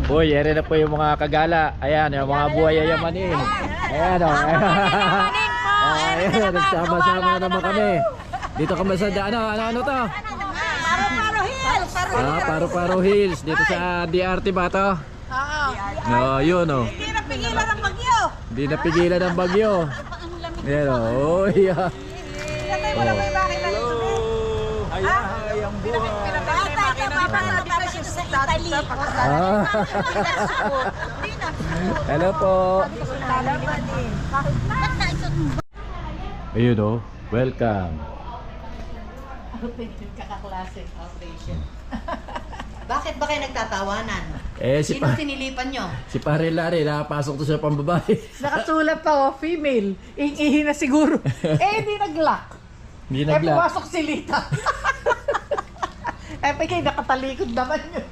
Uy, ere na po yung mga kagala. Ayan, yung mga buhay ayamanin. Ayan o. Ayan, nagsama-sama na naman kami. Dito kami sa, ano to? Paro-paro Hills. Paro-paro Hills. Dito sa DRT ba to? Oo. Yun o. Hindi napigilan ang bagyo. Hindi napigilan ang bagyo. Ayan o. Uy, Pinatay mo na may makina dito. Ay, ang buhay. Sa Italy. Hello po. Ayun o. Welcome. Kakaklase operation. Bakit ba kayo nagtatawanan? Si Sino sinilipan nyo? Si Pare Larry, nakapasok to sa pambabae. Nakasulat pa female. Ihi na siguro. Hindi nag-lock. Hindi nagla. Pumasok si Lita. Pagkay nakatalikod naman yun.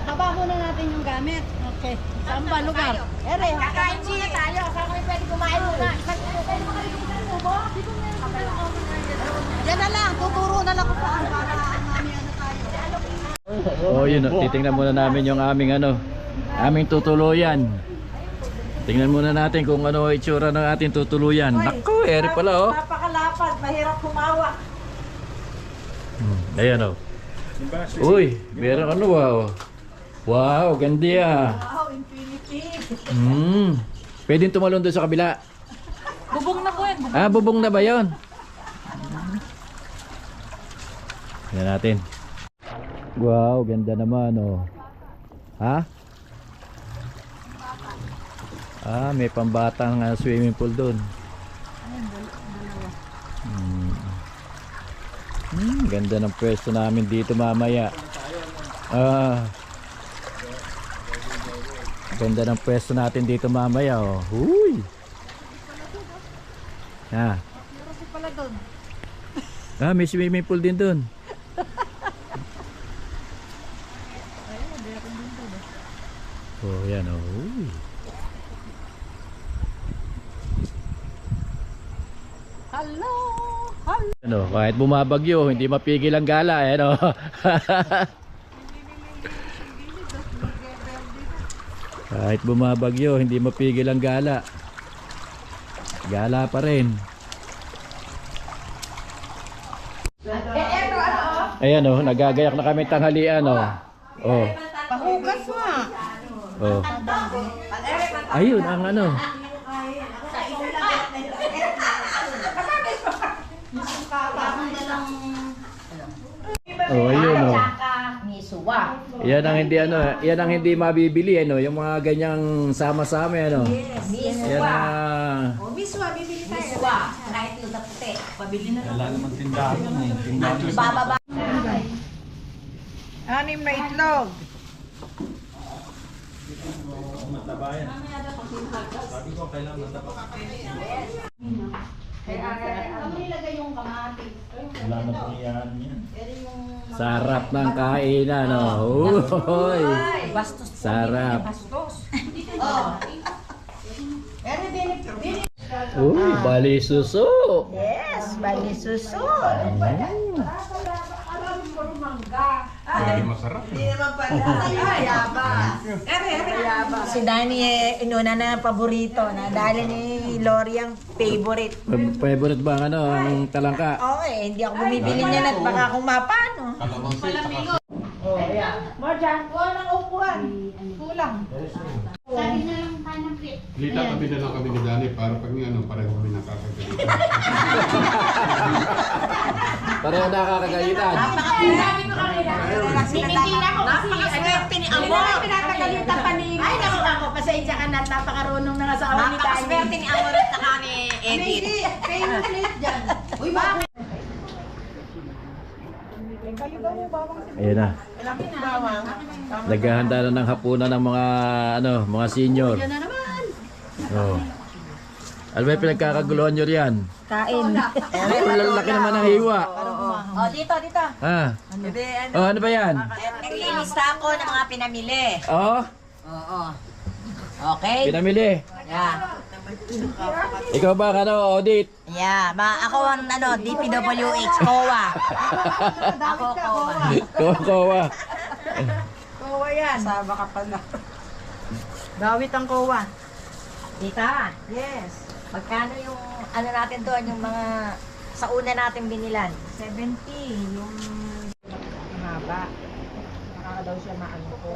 Baba muna natin yung gamit. Okay. Saan ba lugar? Ere, Kakain muna tayo. Saan kami pwede kumain muna? yan na lang. Tuturo na lang kung saan para namin ano tayo. Oh, yun. Titingnan muna namin yung aming tutuluyan. Tingnan muna natin kung ano itsura ng ating tutuluyan. Naku, eri pala oh. Napakalapad. Mahirap humawak. Ayan oh. Uy, meron wow. Wow, gandi ah. Wow, infinity. Pwedeng tumalon doon sa kabila. Bubong na po yan. Bubong na ba yun? Tingnan natin. Wow, ganda naman oh. Ha? May pambatang swimming pool doon. Ganda ng pwesto namin dito mamaya. Ganda ng pwesto natin dito mamaya oh. Huy. May swimming pool din doon. Oh, yan oh. Uy. Hello. Kahit bumabagyo, hindi mapigil ang gala eh, no? Kahit bumabagyo, hindi mapigil ang gala. Gala pa rin. Ayan oh, nagagayak na kami tanghalian oh. Oh. Pahugas nga. Oh. Ayun ang ano. Oh, ayun oh. Misuwa. Yan ang hindi mabibili yung mga ganyang sama-sama ano. Yan ang Misuwa, bibili tayo. Misuwa. Kahit yung puti. Pabili na lang. Wala naman tindahan eh. Tindahan na Bababa. 6 na itlog. mataba yan. Sabi ko kailangan mataba. Ano nilagay yung kamatis? Wala na pong iyan yan. sarap ng kainan oh. Hoy. Bastos. Sarap. Bastos. Uy, bali suso. Yes, bali suso. Hindi masarap. Hindi naman pala. Yaba. Si Danny inuna na paborito na dahil ni Lori ang favorite. Favorite ba ang talangka? Oo hindi ako bumibili niyan at baka kung mapano. Marjan, walang upuan. Kulang. Lita kami na lang kami ni Dani para pag pareho kami nakakagalitan. Pareho nakakagalitan. Siniti na ako kasi napakaswerte ni Amor. Pinatagalitan pa ni... Ay, naku ako. Pasensya ka na. Napakarunong na nga sa awan ni Dani. Napakaswerte ni Amor at saka ni Edith. Favorite dyan. Uy, bakit? Ayun na. Naghahanda na ng hapunan ng mga senior. Yan na naman. Oh. Ano ba yung pinagkakaguluhan nyo riyan? Kain. Ang lalaki naman ng hiwa. Oh, dito. Ano ba yan? Naglilista ako ng mga pinamili. Oh, Oo. Okay? pinamili. Yeah. Ikaw ba ano, audit? Yeah, ako ang DPWH, COA. Ako, COA. Kowa. Kowa yan. Saba ka pala. Dawit ang kowa. Tita, Yes. magkano yung natin doon, yung mga sa una natin binilan? 70. Yung Haba. Nakaka daw siya maano ko.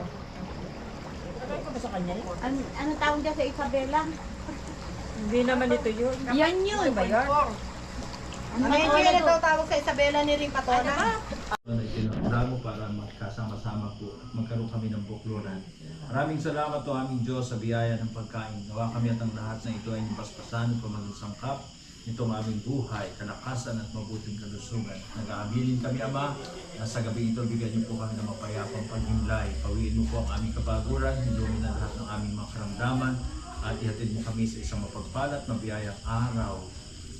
Tagay ko ba sa kanya yun? ano tawag dyan sa Isabela? Hindi naman ito yun. Yan yun. Ba yun? Medyo yan daw tawag sa Isabela ni Ring Patona. Itinutulungan mo para magkasama-sama po at magkaroon kami ng bukluran. Maraming salamat to aming Diyos sa biyaya ng pagkain. Nawa kami at ang lahat na ito ay nipaspasan upang maging sangkap nitong aming buhay, kalakasan at mabuting kalusugan. Nag-aaminin kami, Ama, na sa gabi ito bigyan niyo po kami ng mapayapang paghimlay. Pawiin mo po ang aming kabaguran, hilumin ang lahat ng aming mga karamdaman, at ihatid mo kami sa isang mapagpalat na biyayang araw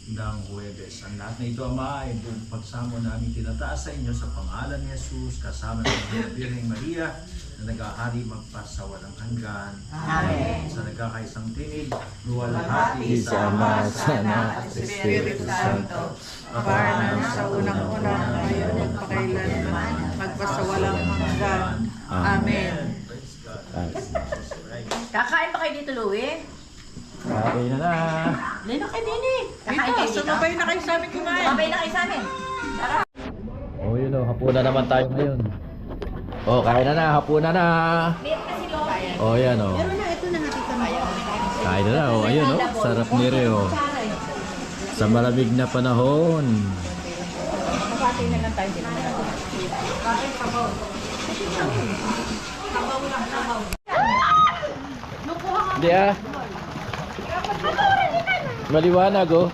ng Huwebes. Ang lahat na ito, Ama, ay buong pagsamo namin tinataas sa inyo sa pangalan ni Jesus, kasama ng Birheng Maria, na nag-ahari magpasawalang hanggan. Amen. Sa nagkakaisang tinig, luwalhati Sa Ama, sa Anak, at sa Espiritu Santo. Para na sa unang-una, ngayon at pakailanman, magpasawalang hanggan. Amen. Kakain pa kayo dito, Louie? Kain na na. Lino kayo din eh. Kakain kayo dito. Sumabay na kayo sa amin kumain. Sabay na kayo sa amin. Oh, yun o. Hapunan naman tayo ngayon. Oh, kain na na. Hapunan na. Meron kasi Louie. Oh, yan o. Pero na, ito na nakita mo. Kain na na. Oh, ayun o. Sarap ni Reo. Sa malamig na panahon. Kapatay na lang tayo dito. Hindi ah. Maliwanag oh.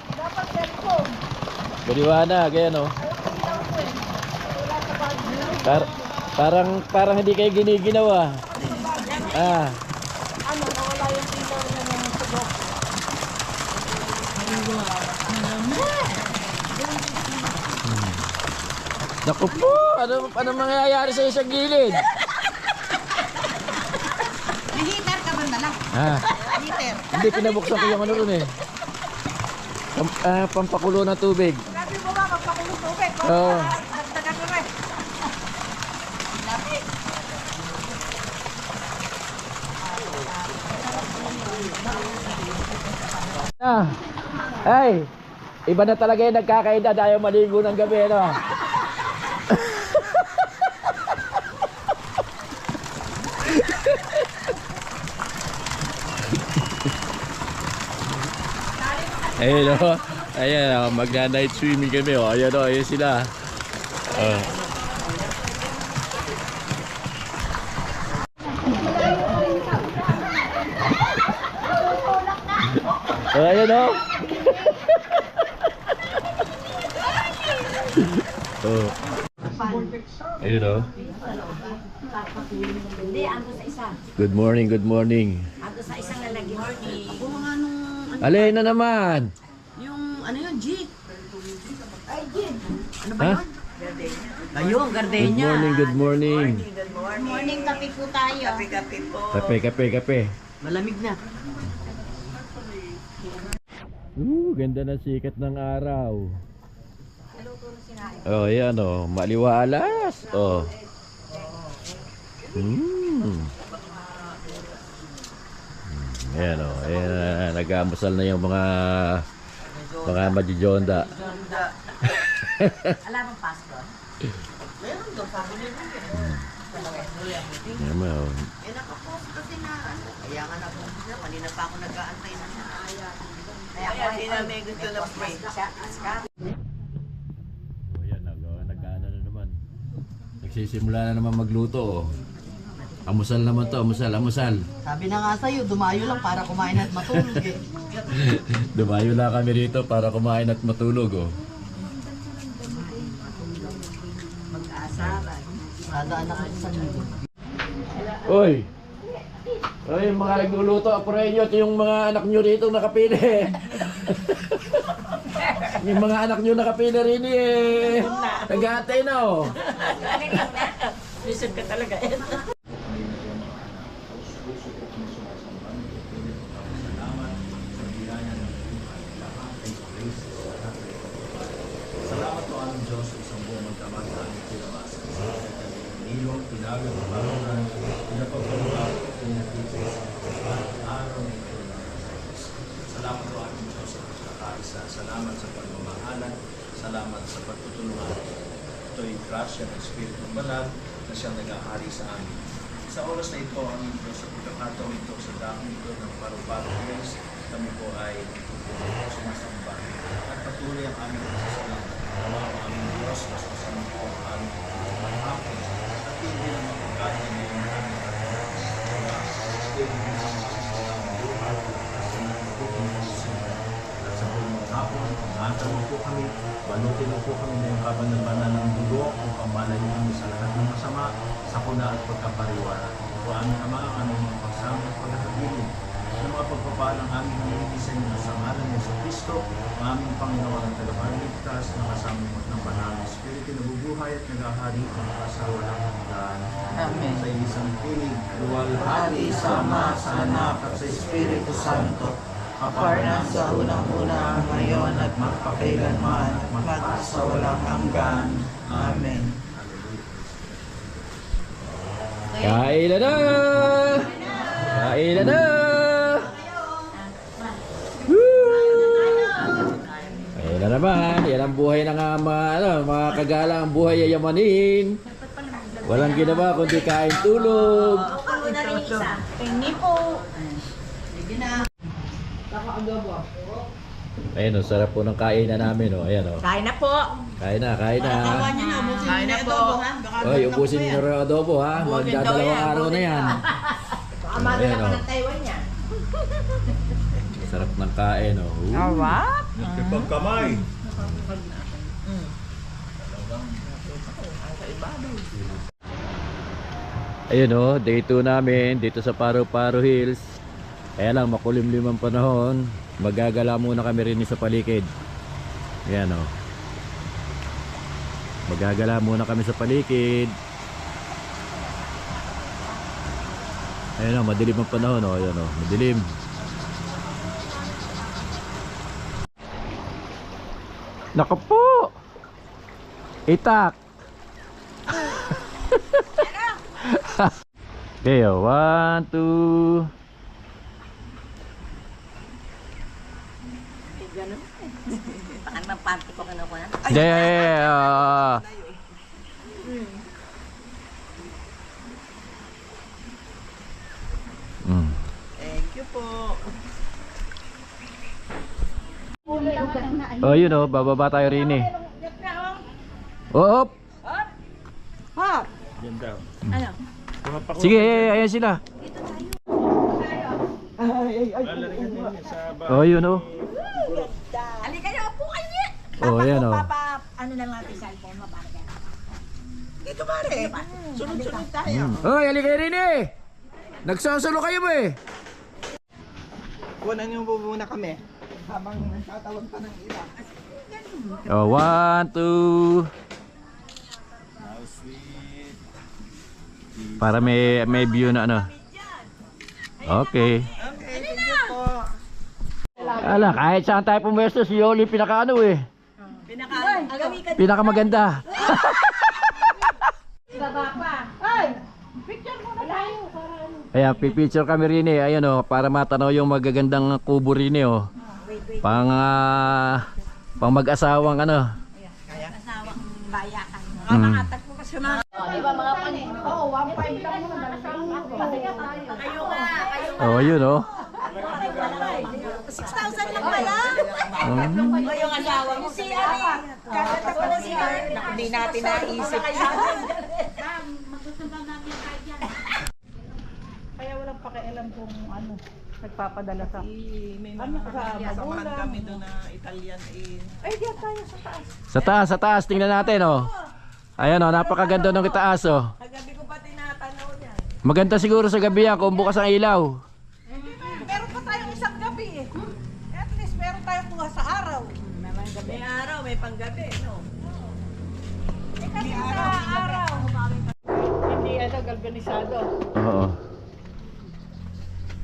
Maliwanag, ayan oh. Parang hindi kayo giniginaw ah. Ah. Naku po, ano mangyayari sa isang gilid? May heater ka ba na lang? Ah, Heater. hindi pinabuksan ko yung ano ron eh. Pampakulo ng tubig. Sabi mo ba, magpakulong tubig. Oo. Dagdagan ko rin. Ah. Ay, iba na talaga yung nagkakaedad ayaw maligo ng gabi, no? Ayun o, ayan o, magna-night swimming kami o, ayan o, ayan sila. Ayan o. Oh. Ayun o. Hindi, ando sa isa. Good morning, good morning. Ando sa isang lalagyan. Ako mga nung, Alin na naman? yung, ano yun, G. Ha? Ayun, Good gardenia. morning, good morning. Morning, kape po tayo. Kape, kape, kape. Malamig na. Ganda ng sikat ng araw. Oh, yan oh, maliwalas. Oh. Ayan oh, ayan, nag-aamusal na yung mga majijonda. Alam mo, Pastor? Ayan mo oh. Kasi na, ano, kaya nga na po. Kanina pa ako nag-aantay na siya. Kaya may gusto na pray. Ayan, nag-ano na naman. Nagsisimula na naman magluto oh. Amusal naman to, amusal. Sabi na nga sa'yo, dumayo lang para kumain at matulog eh. Dumayo lang kami rito para kumain at matulog oh. Mag-aasaran. Dadaan ako sa linggo. Oy! Oy, mga nagluluto, apuray nyo, ito yung mga anak nyo rito nakapili. Yung mga anak nyo nakapili rin eh. Nag-aatay na oh. Listen ka talaga. Diyos sa isang buong magdamag na aming pinamasa. Sa nilong, tinagal, parunan, pinapagpaluwa, pinagkita sa araw na ito na salamat po aming Diyos sa pagkakaisa. Salamat sa pagmamahalan. Salamat sa pagtutulungan. Ito'y grasya ng Espiritu ng Banal na siyang nag-ahari sa amin. Sa oras na ito, aming Diyos, sa pagkakataon ito, sa dahon ito ng paru-paro days, kami po ay sumasamba. At patuloy ang aming pasasalamat. Nawa ang aming Diyos, mas masama po ang aming maghapon. At hindi na mapagkain ngayon ang aming mga Espiritu ng Banal. At sa buong maghapon, pangataw po kami, balutin po kami ng kabanal-banal ng dugo upang malayo kami sa lahat ng masama, sakuna at pagkapariwara. O aming Ama, ang aming mga pagsama at pagkakabilin sa mga pagpapalang aming nililisan na sa ngalan ni Kristo, ang aming Panginoon at tagapagligtas na kasama mo ng banal na Espiritu na bubuhay at nag-ahari ang kasawalang hanggan. Amen. Sa isang pinig, Luwalhati sa Ama, sa Anak, at sa Espiritu Santo, kaparang sa unang-una, ngayon at magpakailanman, at magpasawalang hanggan. Amen. Kain na na! Kain na na! Woo! Ayun na naman, yan ang buhay ng mga kagalang, ang buhay yayamanin. Walang ginawa kundi kain tulog. Hindi po. Ayun, oh, sarap po ng kainan namin. Oh. Ayan, oh. Kain na po. Kain na, kain na. Kain na po. Oy, ubusin niyo na rin adobo ha. Magdadalawang araw na yan. Baka mali Ayan, naman oh. ng Taiwan niya. Sarap ng kain. Oh. Alright. Pagkamay! Ayun oh, day 2 namin dito sa Paro-Paro Hills. Kaya lang makulimlim ang panahon. Magagala muna kami rin sa paligid. Ayan oh. Magagala muna kami sa paligid. Ayun oh, madilim ang panahon oh. Ayan oh, madilim. Naku po! Itak! Okay, 1, 2. Baka naman party ko kinukuha. Yeah. Thank you po. Oh, yun oh, bababa tayo rin eh. Oh, Hop! sige, ayan sila. Oh, yun oh. Halika niyo, upo kayo. Oh, ayan oh. Ano na lang natin cellphone mo para kaya. Dito pare. Sunod-sunod tayo. Oh, halika rin eh. Nagsasalo kayo ba eh? Kunan yung bubuna kami. Habang nagtatawag pa ng iba. Oh, 1, 2. Para may view na ano. Okay. Okay, thank you po. Ala, kahit saan tayo pumwesto, si Yoli pinakaano eh. Pinakamaganda. Ayan, pipicture kami rin eh. Ayan oh, para matanaw yung magagandang kubo rin eh oh. Pang mag-asawang ano. Asawang bayakan. Mm. Tagpo kasi mga... Di ba mga pan... Oo, 1.5 lang muna. Kayo nga. Oh, yun oh. 6,000 lang pala. Yung asawa mo si Ari. Kakatak ko na si Ari. Hindi natin naisip. Kaya walang pakialam kung ano, nagpapadala sa... May mga kasamahan kami doon na Italian eh. Ay, diyan tayo sa taas. Sa taas, tingnan natin oh. Ayan oh, napakaganda ng itaas oh. Kagabi ko pa tinatanaw yan. Maganda siguro sa gabi yan kung bukas ang ilaw. Meron pa tayong isang gabi eh. At least meron tayong buha sa araw. May araw, may panggabi, no? Kasi sa araw. Hindi ano, galvanisado. Oo.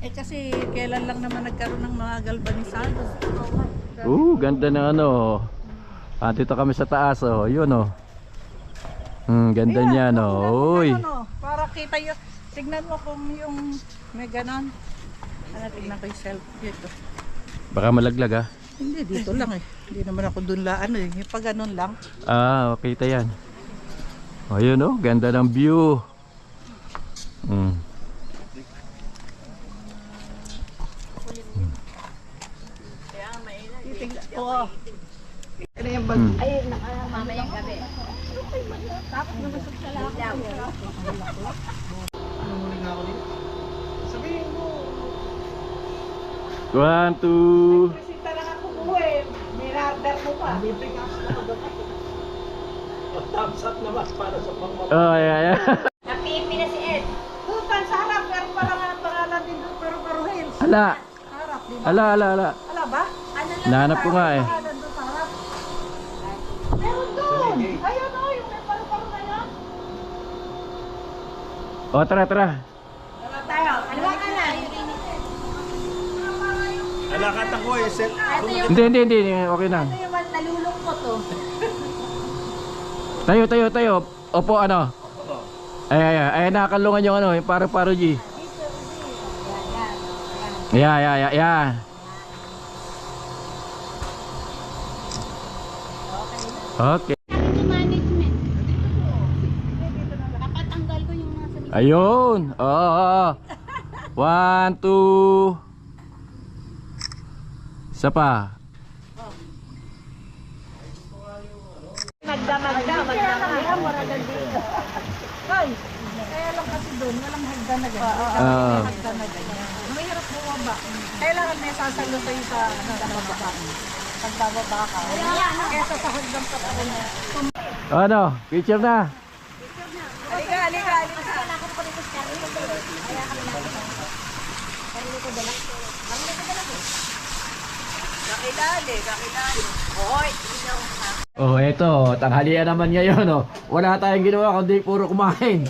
Eh kasi kailan lang naman nagkaroon ng mga galvanisado. Ganda ng ano. Dito kami sa taas, oh. Yun, oh. Ganda niya, no. Uy. Ano, para kita yung, tignan mo kung yung may ganon. Ano, tignan ko yung selfie ito. Baka malaglag, ah. Hindi, dito lang eh. Hindi naman ako dun laan eh. Yung pag ganon lang. Okay, kita yan. Oh, yun, oh. Ganda ng view. Titignan. Oo. Mamayang gabi. One, two. Bisita lang ako po eh. Mirarder mo pa. Oh, yeah. Napipi na si Ed. Putan sa harap. Pero parang ang pangalan din doon. Pero Hills. Ala. Harap, di ba? Ala. Ala ba? Ano lang? Nahanap ko nga, eh. Pangalan doon sa harap. Meron doon. Ayun o. Yung may paru-paro na yan. Oh, tara. Tara tayo. Kaliwa ka na. Alakatan ko eh. Ito yung Hindi. Okay na. ito yung nalulungkot oh. Tayo. Opo, ano? Ay, nakakalungan yung ano, yung paro-paro G. Yeah. Okay. Management. Kapatanggal ko yung nasa likod. Ayun. Oo. 1, 2. Isa pa. Hoy, kaya lang kasi doon, walang hagdan na ganyan. Hagdan na ganyan. Mahirap bumaba. Kailangan may sasalo sa'yo sa baba. Pagbababa ka. Kesa sa hagdan ka pa rin. Ano? Picture na. Halika. Kakilali. Hoy, Oh, eto, tanghalian naman ngayon, oh. Wala tayong ginawa kundi puro kumain.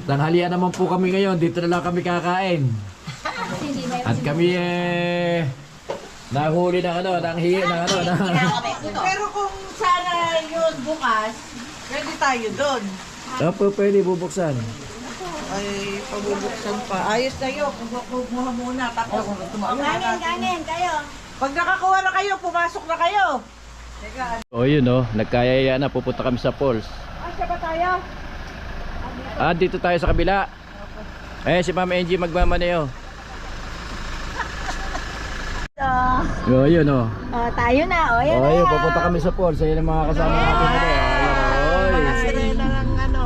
Tanghalian naman po kami ngayon, dito na lang kami kakain. At kami nahuli ng ano, pero kung sana yun bukas, pwede tayo doon. Opo, pwede bubuksan. Ay, pabubuksan pa. Ayos na yun. Kumuha muna. Tapos, Kanin kayo. pag nakakuha na kayo, pumasok na kayo. Oh, yun, oh. Nagkayaya na, pupunta kami sa falls. Asya ba tayo? Dito tayo sa kabila. Si Ma'am Angie magmamaneo. Oh, yun, oh. Tayo na. Yan Oh, yun, pupunta kami sa falls. Ayun ang mga kasama natin. Sirena ng ano,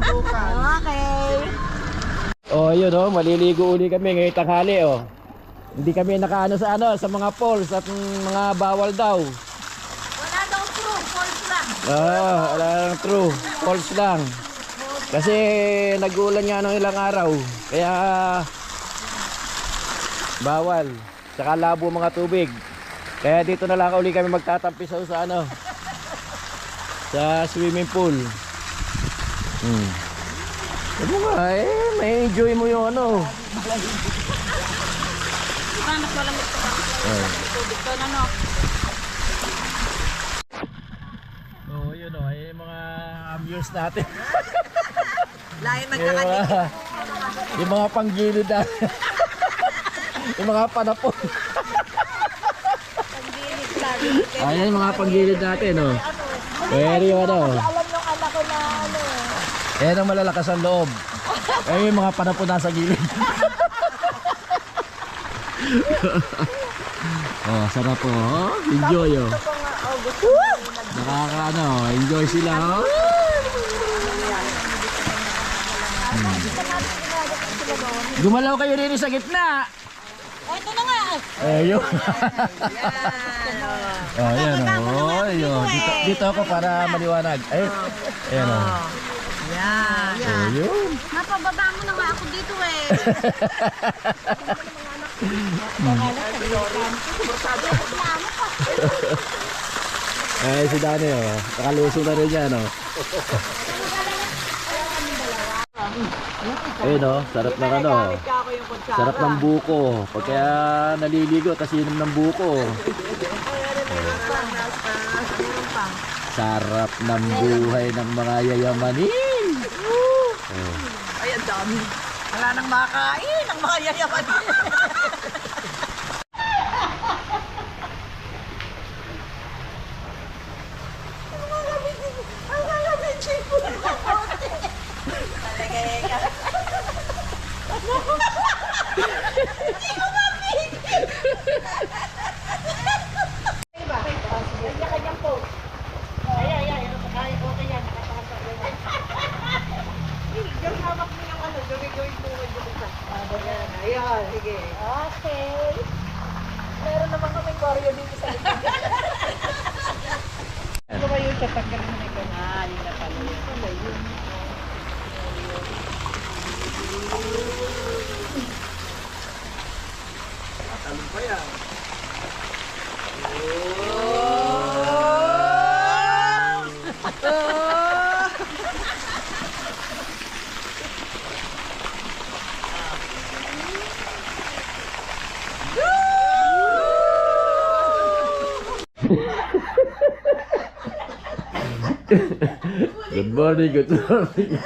bukas. Okay. Oh, yun, oh. Maliligo uli kami ngayong tanghali, oh. Hindi kami nakaano sa sa mga falls at mga bawal daw. Wala daw true. False lang. Wala lang true. Falls lang. Kasi nag-uulan nga ng ilang araw. Kaya bawal. Saka labo mga tubig. Kaya dito na lang uli kami magtatampisaw sa sa swimming pool. Ano nga may enjoy mo yung Mas malamig pa ba? Tubig ko na no. Oh, yun oh, ay mga amuse natin. Lain Yung mga panggilid natin. Yung mga panapon. Ayan yung mga panggilid natin, oh. Pero yung alam ng anak ko na ayan ang malalakas ang loob. Ayan yung mga panapon nasa gilid. Oh, sarap po, oh. Enjoy, oh. Enjoy sila, oh. Gumalaw kayo rin sa gitna. Ito na nga. Ayun. Ayan, oh. Ayun. Dito ako para maliwanag. Ayan, oh. Ayun. Napababa mo na nga ako dito eh. Si Dani, oh. Nakaluso na rin yan, oh. Ayun, oh. Sarap ng sarap ng buko. Pag kaya naliligo, tas inom ng buko. Sarap ng buhay ng mga yayamanin. Ay, ang dami. Wala nang makain. Ang mga yayaman. Ayan, sige. Okay. Meron naman kaming baryo dito sa likod. Ito ba yung tatanggalin mo na ito? Yun na pala yun. Pala yun. Matalong pa yan. Good morning, good morning.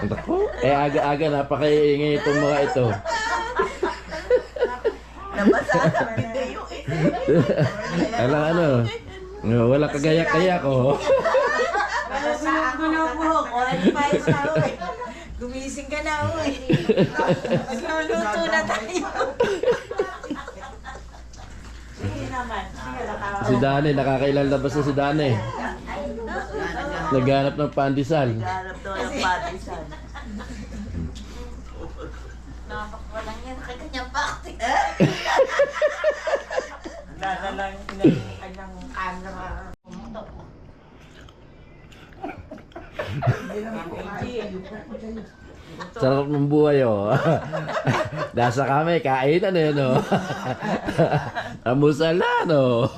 Ako, aga-aga napakaingay itong mga ito. Nabasa sa video eh. Ano, wala kagayak-gayak oh. Gulo mo, qualified na uy. Gumising ka na uy. Magluluto na tayo. Sige naman. Sige, nakawa. Si Dane, nakakailan na ba si Dane? Naghanap ng pandesal. Hanap daw ng patisan. Walang yan, kanyang paktik. Dadalang kanyang camera. Sarap ng buhay oh. Nasa kami, kainan eh no. Amusal na no.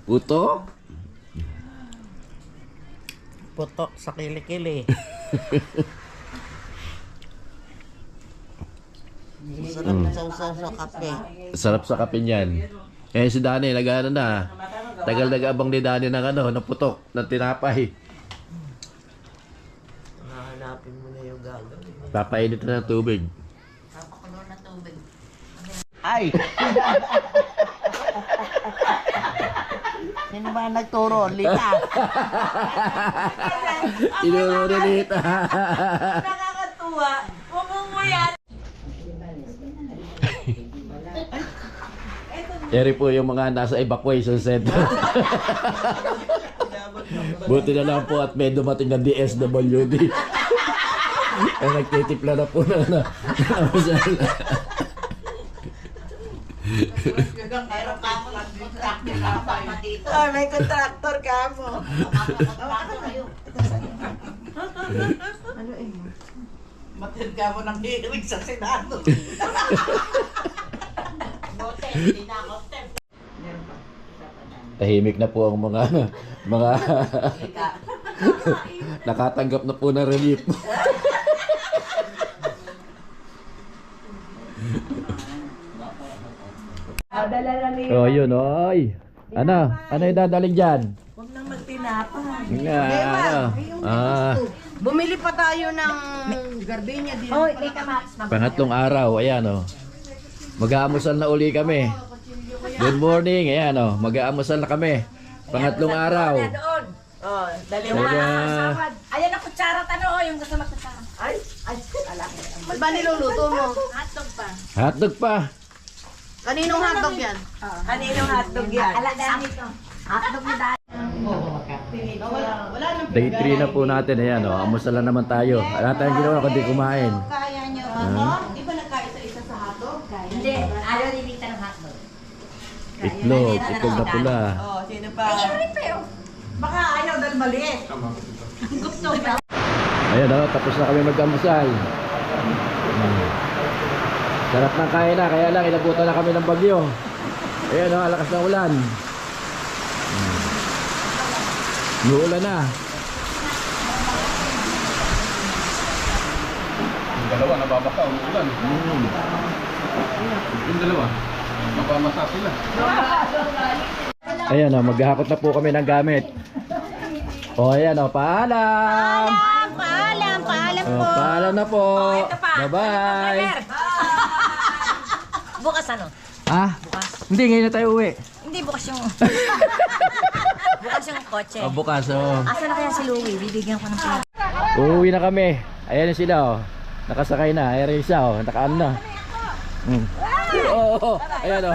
Puto? Putok sa kilikili. Sarap na sausaw sa kape. Sarap sa kape niyan. Eh si Dani, nag-ano na. Tagal nag-abang ni Dani ng ano, ng putok, ng tinapay. Hahanapin mo na yung gagawin. Papainit na ng tubig. Papakulo na tubig. Ay! Sino ba nagturo? Lita! Tinuro ni Lita. Nakakatuwa. Umumuyan. Eri po yung mga nasa evacuation center. Buti na lang po at may dumating na DSWD. Ay nagtitipla na po na. Meron ka mo contractor ka pa dito. Ay, may contractor ka mo. Matid ka mo ng hirig sa Senado. Tahimik na po ang mga nakatanggap na po ng relief. Oh, yun, oy. Ano yung dadaling dyan? Huwag nang magtinapay. Nga, ano? Bumili pa tayo ng gardenia dito. Oh, ika Max. Pangatlong araw, ayan oh. Mag-aamusal na uli kami. Good morning, ayan oh. Mag-aamusal na kami. Pangatlong araw. Oh, dali mo. Talaga. Ayan ang kutsara, ano, yung gusto magkutsara. Ay, ba't ba niluluto mo? Hotdog pa. Hotdog pa. Kaninong hotdog yan? Kaninong hotdog yan? Alagaan ito. Hotdog ni Dad. Day 3 na po natin, ayan oh. Amusal na naman tayo. Wala tayong ginawa kundi kumain. Kaya nyo, ano? Di ba nagkaisa-isa sa hotdog? Hindi, ayaw ni Lita ng hotdog. Itlog na pula. Oh, sino pa? Baka ayaw dahil maliit. Gusto ba? Ayan oh, tapos na kami mag-amusal. Sarap ng kain na, kaya lang inabutan na kami ng bagyo. Ayan oh, lakas ng ulan. Uulan na. Yung dalawa, nababasa, umuulan. Yung dalawa, mapamasa sila. Ayan o, maghahakot na po kami ng gamit. O ayan o, paalam. Paalam O, po. paalam na po. Ito pa. Bye-bye. Bukas ano? Ah? Hindi, ngayon na tayo uwi. Hindi, bukas yung... bukas yung kotse. O, bukas o. Asa na kaya si Louie? Bibigyan ko ng pera. Uuwi na kami. Ayan sila o. Nakasakay na. Ayan rin siya o. Nakaano na. Oo. Ayan o.